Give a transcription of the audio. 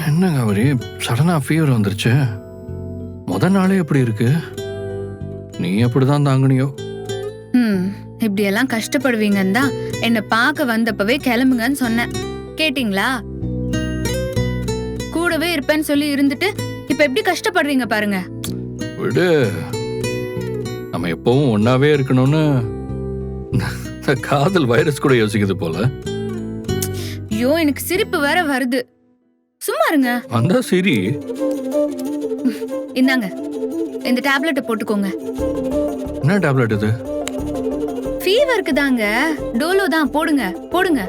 என்னங்க அவரே சடனா ஃபீவர் வந்துருச்சு. நாளே எப்படி இருக்கு? நீ எப்படிதான் தாங்குனியோ? இப்படி எல்லாம் கஷ்டப்படுவீங்கன்னு தான் என்ன பார்க்க வந்தப்பவே கிளம்புங்கன்னு சொன்னேன். கேட்டிங்களா? கூடவே இருப்பேன்னு சொல்லி இருந்துட்டு இப்ப எப்படி கஷ்டப்படுறீங்க பாருங்க. விடு, நம்ம எப்பவும் ஒன்னாவே இருக்கணும்னு காதல் வைரஸ் கூட யோசிக்குது போல. ஐயோ, எனக்கு சிரிப்பு வேற வருது. சும்மா இருங்க. வந்தா சரி. இந்தாங்க, இந்த டேப்லெட்டை போட்டுக்கோங்க. என்ன டேப்லெட் இது? ஃபீவருக்கு தாங்க. டோலோ தான். போடுங்க போடுங்க.